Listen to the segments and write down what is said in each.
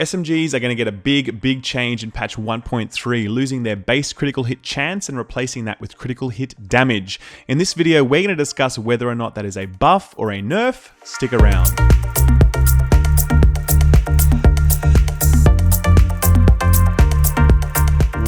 SMGs are going to get a big change in patch 1.3, losing their base critical hit chance and replacing that with critical hit damage. In this video, we're going to discuss whether or not that is a buff or a nerf. Stick around.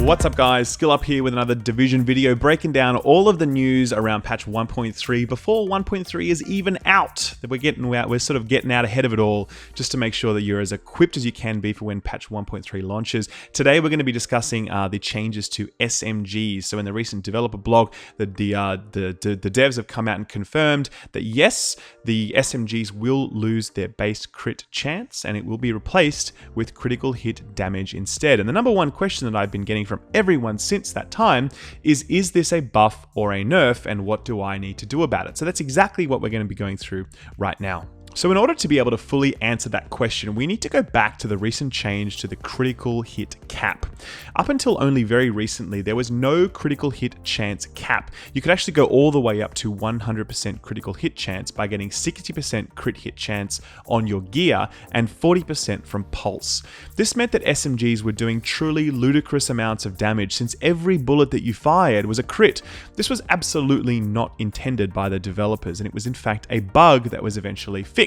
What's up guys, Skill Up here with another Division video breaking down all of the news around patch 1.3 before 1.3 is even out. We're sort of getting out ahead of it all just to make sure that you're as equipped as you can be for when patch 1.3 launches. Today we're going to be discussing the changes to SMGs. So in the recent developer blog, the devs have come out and confirmed that yes, the SMGs will lose their base crit chance and it will be replaced with critical hit damage instead. And the number one question that I've been getting from everyone since that time is this a buff or a nerf, and what do I need to do about it? So that's exactly what we're going to be going through right now. So in order to be able to fully answer that question, we need to go back to the recent change to the critical hit cap. Up until only very recently, there was no critical hit chance cap. You could actually go all the way up to 100% critical hit chance by getting 60% crit hit chance on your gear and 40% from pulse. This meant that SMGs were doing truly ludicrous amounts of damage since every bullet that you fired was a crit. This was absolutely not intended by the developers, and it was in fact a bug that was eventually fixed,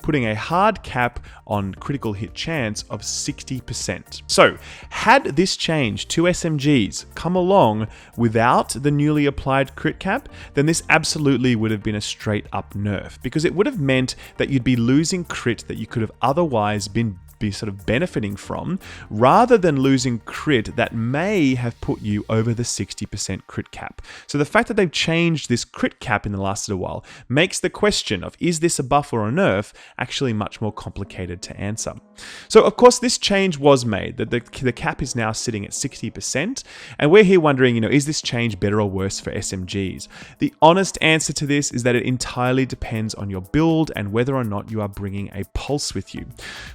putting a hard cap on critical hit chance of 60%. So, had this change to SMGs come along without the newly applied crit cap, then this absolutely would have been a straight up nerf, because it would have meant that you'd be losing crit that you could have otherwise be sort of benefiting from, rather than losing crit that may have put you over the 60% crit cap. So the fact that they've changed this crit cap in the last little while makes the question of is this a buff or a nerf actually much more complicated to answer. So of course this change was made, that the cap is now sitting at 60%, and we're here wondering, is this change better or worse for SMGs? The honest answer to this is that it entirely depends on your build and whether or not you are bringing a pulse with you.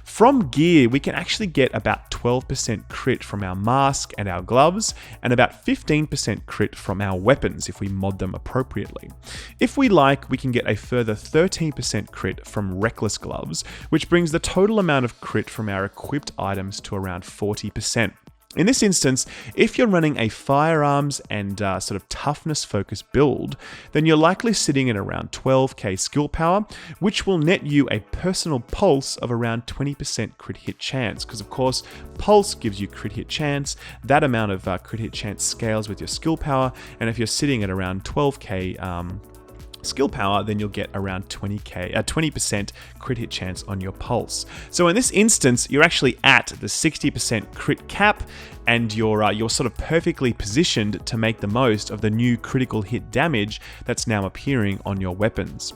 From gear, we can actually get about 12% crit from our mask and our gloves, and about 15% crit from our weapons if we mod them appropriately. If we like, we can get a further 13% crit from reckless gloves, which brings the total amount of crit from our equipped items to around 40%. In this instance, if you're running a firearms and sort of toughness focused build, then you're likely sitting at around 12k skill power, which will net you a personal pulse of around 20% crit hit chance, because of course pulse gives you crit hit chance. That amount of crit hit chance scales with your skill power, and if you're sitting at around 12k skill power, then you'll get around 20% crit hit chance on your pulse. So in this instance, you're actually at the 60% crit cap, and you're sort of perfectly positioned to make the most of the new critical hit damage that's now appearing on your weapons.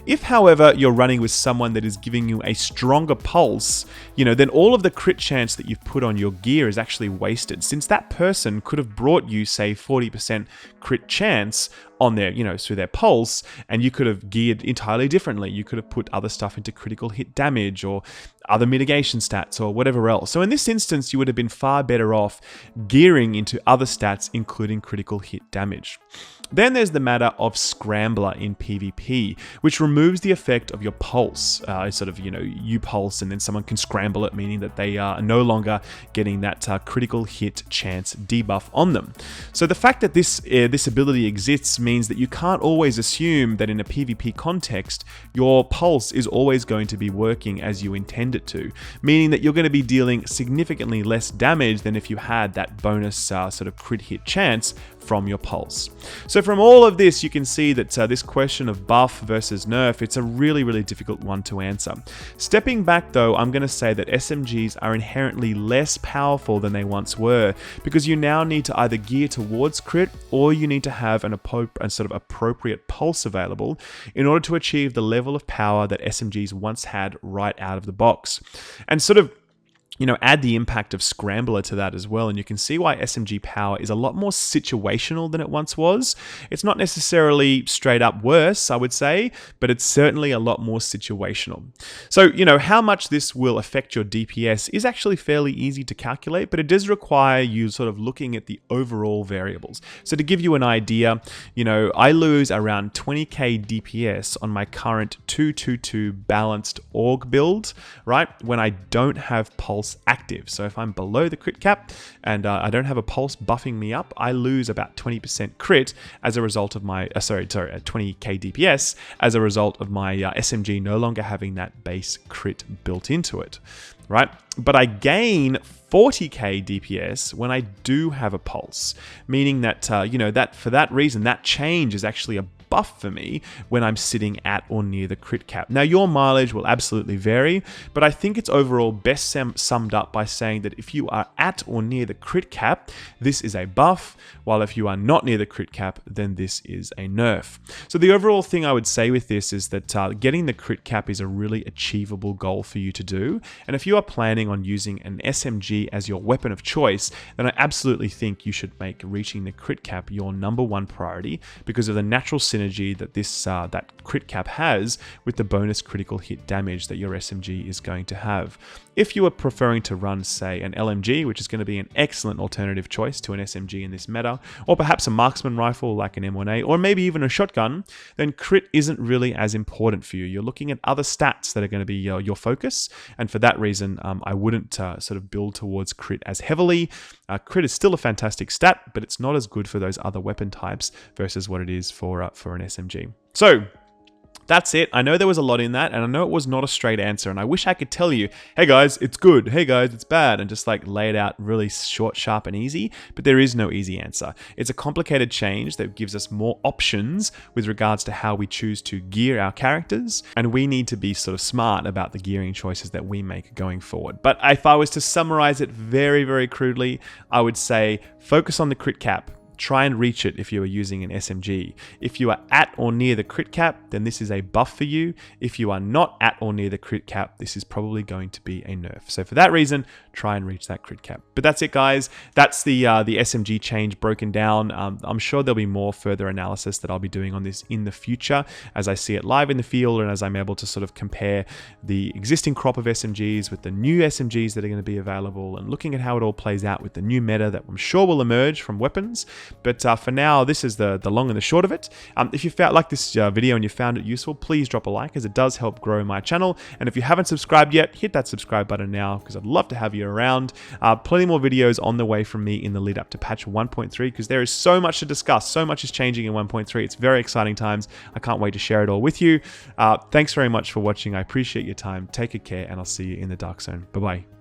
If, however, you're running with someone that is giving you a stronger pulse, then all of the crit chance that you've put on your gear is actually wasted, since that person could have brought you, say, 40% crit chance on their, through their pulse, and you could have geared entirely differently. You could have put other stuff into critical hit damage or other mitigation stats or whatever else. So in this instance, you would have been far better off gearing into other stats, including critical hit damage. Then there's the matter of Scrambler in PvP, which removes the effect of your pulse. You pulse and then someone can scramble it, meaning that they are no longer getting that critical hit chance debuff on them. So the fact that this ability exists means that you can't always assume that in a PvP context, your pulse is always going to be working as you intend it to, meaning that you're going to be dealing significantly less damage than if you had that bonus sort of crit hit chance from your pulse. So from all of this, you can see that this question of buff versus nerf, it's a really difficult one to answer. Stepping back though, I'm going to say that SMGs are inherently less powerful than they once were, because you now need to either gear towards crit, or you need to have a sort of appropriate pulse available in order to achieve the level of power that SMGs once had right out of the box. And sort of add the impact of Scrambler to that as well, and you can see why SMG power is a lot more situational than it once was. It's not necessarily straight up worse, I would say, but it's certainly a lot more situational. So, how much this will affect your DPS is actually fairly easy to calculate, but it does require you sort of looking at the overall variables. So to give you an idea, I lose around 20k DPS on my current 2-2-2 balanced org build, right? When I don't have pulse pulse active. So if I'm below the crit cap and I don't have a pulse buffing me up, I lose about 20% crit as a result of my, 20k DPS as a result of my SMG no longer having that base crit built into it, right? But I gain 40k DPS when I do have a pulse, meaning that, that for that reason, that change is actually a buff for me when I'm sitting at or near the crit cap. Now, your mileage will absolutely vary, but I think it's overall best summed up by saying that if you are at or near the crit cap, this is a buff, while if you are not near the crit cap, then this is a nerf. So the overall thing I would say with this is that getting the crit cap is a really achievable goal for you to do. And if you are planning on using an SMG as your weapon of choice, then I absolutely think you should make reaching the crit cap your #1 priority because of the natural synergy that this that crit cap has with the bonus critical hit damage that your SMG is going to have. If you are preferring to run, say, an LMG, which is going to be an excellent alternative choice to an SMG in this meta, or perhaps a marksman rifle like an M1A, or maybe even a shotgun, then crit isn't really as important for you. You're looking at other stats that are going to be your focus, and for that reason, I wouldn't sort of build towards crit as heavily. Crit is still a fantastic stat, but it's not as good for those other weapon types versus what it is for an SMG. So, that's it. I know there was a lot in that, and I know it was not a straight answer, and I wish I could tell you, hey guys, it's good, hey guys, it's bad, and just like lay it out really short, sharp, and easy, but there is no easy answer. It's a complicated change that gives us more options with regards to how we choose to gear our characters, and we need to be sort of smart about the gearing choices that we make going forward. But if I was to summarize it very, very crudely, I would say focus on the crit cap. Try and reach it if you are using an SMG. If you are at or near the crit cap, then this is a buff for you. If you are not at or near the crit cap, this is probably going to be a nerf. So for that reason, try and reach that crit cap. But that's it, guys. That's the SMG change broken down. I'm sure there'll be more further analysis that I'll be doing on this in the future as I see it live in the field and as I'm able to sort of compare the existing crop of SMGs with the new SMGs that are going to be available and looking at how it all plays out with the new meta that I'm sure will emerge from weapons. But for now, this is the long and the short of it. If you felt like this video and you found it useful, please drop a like as it does help grow my channel. And if you haven't subscribed yet, hit that subscribe button now because I'd love to have you around. Plenty more videos on the way from me in the lead up to patch 1.3 because there is so much to discuss. So much is changing in 1.3. It's very exciting times. I can't wait to share it all with you. Thanks very much for watching. I appreciate your time. Take good care and I'll see you in the Dark Zone. Bye-bye.